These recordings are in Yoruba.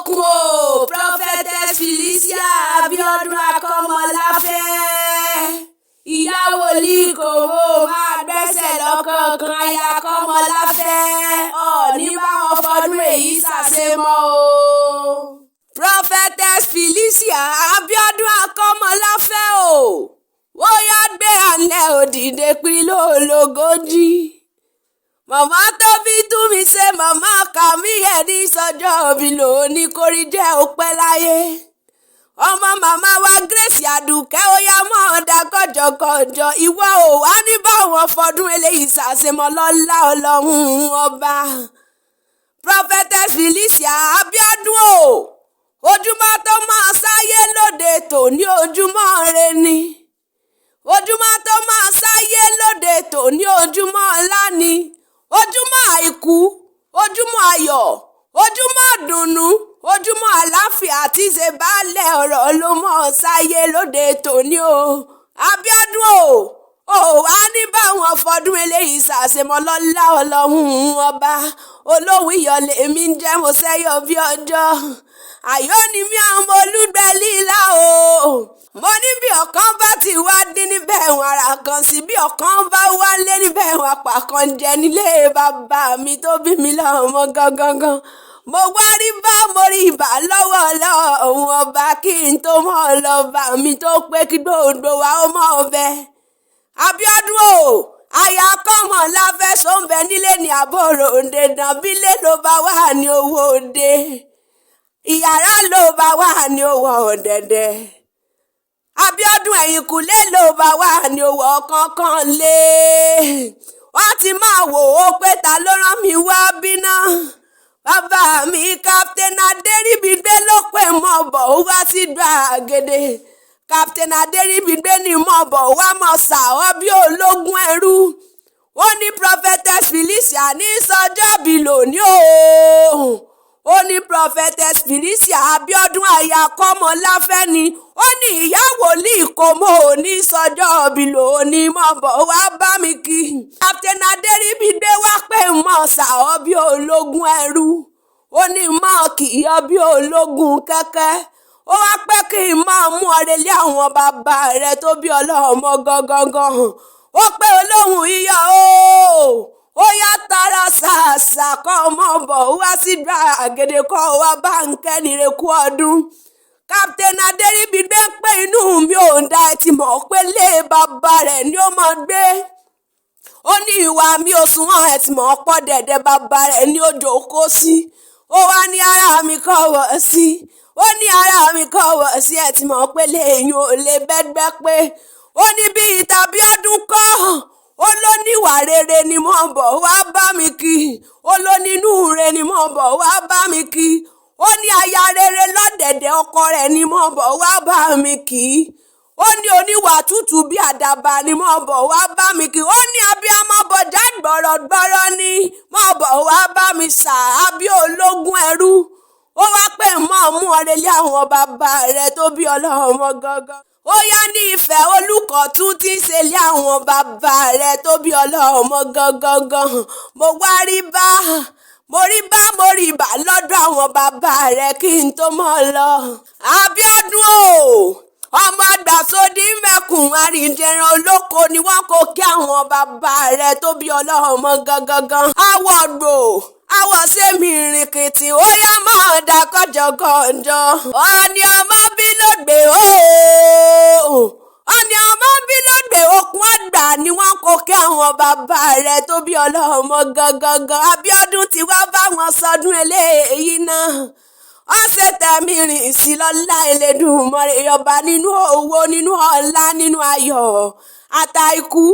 okun o prophetess Felicia Abiodun Akọ́mọláfẹ́ ìyá wòlíì kòwò máa gbẹ́sẹ̀ lọ́kọ̀ọ̀kan aya Akọ́mọláfẹ́ ọ̀ọ́ni báwọn fọdún èyí ṣàṣemọ́ o. Prophetess Felicia Abiodun Akọ́mọláfẹ́ o ó yá gbé àlẹ́ òdìdé pílò ológójì. Màmá tó bí tú mi ṣe màmá kà mí ẹ̀ ní sọjọ́ òbí lòun ní kórí jẹ́ òpẹ́ láyé. Ọmọ màmá wa Grace Àdùkẹ́ ó yá mọ́ ọ̀dà kọjọkọjọ ìwọ ò wá ní báwọn fọdún eléyìí ṣàṣemọ́ lọ́lá Ọlọ́run ọba. Prophetess Felicia Abiodun o ojúmọ́ tó máa sáyé lóde tòní ojúmọ́ re ni. Ojúmọ́ tó máa sáyé lóde tòní ojúmọ́ ọlá ni. Ojúmọ́ àìkú, ojúmọ́ ayọ̀, ojúmọ́ ìdùnnú, ojúmọ́ àlàáfíà àti ṣe baálẹ̀ ọ̀rọ̀ ló mọ̀ sáyé lóde tòní o. Abiodun o wá ní báwọn fọdún eléyìí ṣàṣemọ́ lọ́lá Ọlọ́run ọba. Olóhùn ìyọ̀lẹ̀ mi ń jẹ́ mo sẹ́yọ̀ bí ọjọ́. Àyọ́ ni mí ọmọ olúgbẹ́lílá o. Mo ní bí ọ̀kan bá ti wá dín níbẹ̀ ẹ̀wọ̀n ara kan sí bí ọ̀kan bá wálé níbẹ̀ ẹ̀wọ̀n apá kan jẹ nílé bàbá mi tó bí mi lọ́mọ gangan. Mo wá rí bá mo rí ibà lọ́wọ́ Ọlọ́run ọba kí n tó mọ̀ lọ́ba mi tó pé kí gbòǹgbò wa ó mọ̀ ọbẹ̀. Abiodun o aya Akọ́mọláfẹ́ sọ́nbẹ nílé ní àbúrò òde dàbílẹ̀ ló bá wà ní owó òde. Ìyàrá ló bá wà ní owó ọ̀dẹ̀dẹ̀. Abiodun ẹ̀yìnkùlé ló bá wà ní owó kankan lé. Wọ́n ti máa wò ó pé ta ló rán mi wá bíná. Bàbá mi Captain Adéríbigbé ló pè mọ́ bọ̀ wá sí gbàgede. Captain Adéríbigbé ní mọ́ bọ̀ wá mọ̀ sàọ́ bí ológun ẹrú. Ó ní Prophetess Felicia ní sọjọ́bí lónìí o. Ó ní Prophetess Felicia Abiodun aya Akọ́mọláfẹ́ ni. Ó ní ìyá wòlíì kò mọ̀ ò ní sọjọ́ òbí lónìí mọ̀ bọ̀ wá bá mi kí. Captain Adéríbigbé wá pé mọ̀ sàọ́ bí ológun ẹrú. Ó ní mọ̀ kì í yọ bí ológun kẹ́kẹ́. Ó wá pé kí n máa mú ọrẹ̀lẹ̀ àwọn bàbá rẹ̀ tó bí ọlọ́mọ gangan. Ó pé olóhùn iyọ̀ o. Ó yá tara ṣàṣà kọ́ ọmọ bọ̀ wá sí gbàgede kọ́ wá bá ń kẹ́nire kú ọdún. Captain Adéríbigbé pé inú mi ò ń da ẹ ti mọ̀ pé lé bàbá rẹ̀ ni ó mọ̀ gbé. Ó ní ìwà mi ò sunwọ̀n ẹ ti mọ̀ pọ̀ dẹ̀dẹ̀ bàbá rẹ̀ ni ó jókòó sí. Ó wá ní ara mi kọ́ wọ̀ sí. Ó ní ara mi kọ́ wọ̀ sí ẹ ti mọ̀ pé lẹ́yìn ò lè bẹ́gbẹ́ pé. Ó ní bí Abiodun kọ́. Ó ló níwà rere ni mo bọ̀ wá bá mi kí. Ó ló nínú rẹ̀ ni mo bọ̀ wá bá mi kí. Ó ní aya rere lọ́dẹ̀dẹ̀ ọkọ rẹ̀ ni mo bọ̀ wá bá mi kí. Ó ní oníwà tútù bí àdàbà ni mo bọ̀ wá bá mi kí. Ó ní abiyamọ bọ̀dá gbọ̀rọ̀gbọ̀rọ̀ ni mo bọ̀ wá bá mi sà bí ológun ẹrú. Ó wá pé mọ́ mú ọrẹ̀lẹ̀ àwọn bàbá rẹ̀ tó bí ọlọ́mọ gangan. Ó yá ní Ifẹ̀ Olukotun tí ń ṣe lé àwọn bàbá rẹ̀ tó bí ọlọ́mọ gangan. Mo wá rí bá mo rí ibà lọ́dọ̀ àwọn bàbá rẹ̀ kí n tó mọ̀ lọ. Abiodun o ọmọ àgbà sódì mẹ́kùn àrìndẹ̀ràn olóko ni wọ́n kò kí àwọn bàbá rẹ̀ tó bí ọlọ́mọ gangan. Àwọ̀ gbò àwọ̀ sẹ́mi rìnkìtì ó yá máa dà kọjọkọjọ. Ọ̀ni ọmọ bí lóògbé ọ̀ni ọmọ bí lóògbé okùn àgbà ni wọ́n kò kí àwọn bàbá rẹ̀ tó bí ọlọ́mọ gangan. Abiodun ti wá bá wọn sọdún eléyìí náà. Ó ṣe tẹ̀mí rìn sí lọ́lá Elédùmarè ọba nínú owó nínú ọlá nínú ayọ̀ àtàìkú.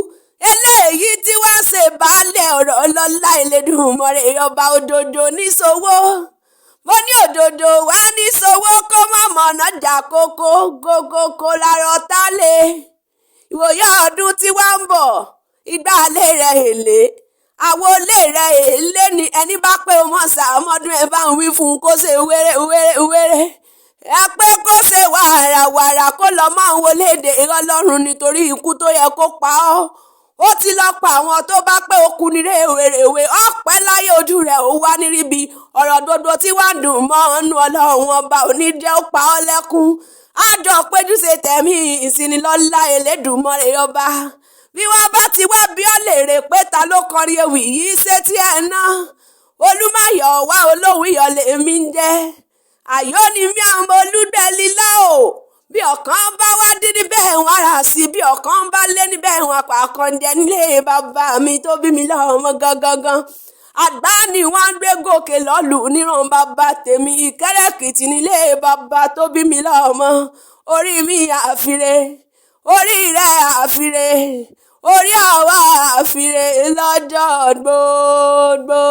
Eléyìí tí wọ́n ṣe baálẹ̀ ọ̀rọ̀ lọ́lá Elédùmarè ọba òdodo níṣòwò. Mo ní òdodo wá níṣòwò kó mọ̀mọ́ náà jà kókó lárọ̀ tálẹ̀. Ìwòye ọdún tí wá ń bọ̀ ìgbàlẹ̀ rẹ̀ èlé. Àwọn olè rẹ̀ èlé ni ẹni bá pé o mọ̀ sàmọ́dún ẹ bá ń wí fún un kó ṣe wéré. Ẹ pé kó ṣe wàràwàrà kó lọ máa ń wọlé èdè Ọlọ́run nítorí ikú tó yẹ kó pa ọ́. ó ti lọ pa àwọn tó bá pé ó kú ní rèwerèwe ọpẹ́ láyé ojú rẹ̀ ó wá ní ríbi ọ̀rọ̀ dodo tí wàá dùn mọ́ ọ́nú Ọlọ́run ọba òní jẹ́ ó pa ọ́ lẹ́kún àjọ péjúṣe tẹ̀mí ìsinilọ́lá Elédùmarè ọba bí wọ́n bá ti wá bí ọ́ léèrè pé ta ló kọrin ewì yìí sétí ẹ̀ ná Olumayowa Olohun iyọ̀ lèmi ń jẹ́ àyó ni mí àwọn olúdẹ́lílá o bí ọ̀kan bá wá dín níbẹ̀ wọn ara sí bí ọ̀kan bá lé níbẹ̀ wọn àpàkànjẹ nílé bàbá mi tó bí mi lọ́mọ gangan àgbá ni wọ́n gbé gòkè lọ́lù níran bàbá tèmi Ìkẹ́rẹ́kìtì nílé bàbá tó bí mi lọ́mọ orí mi àfire orí rẹ̀ àfire orí àwa àfire lọ́jọ́ gbogbo.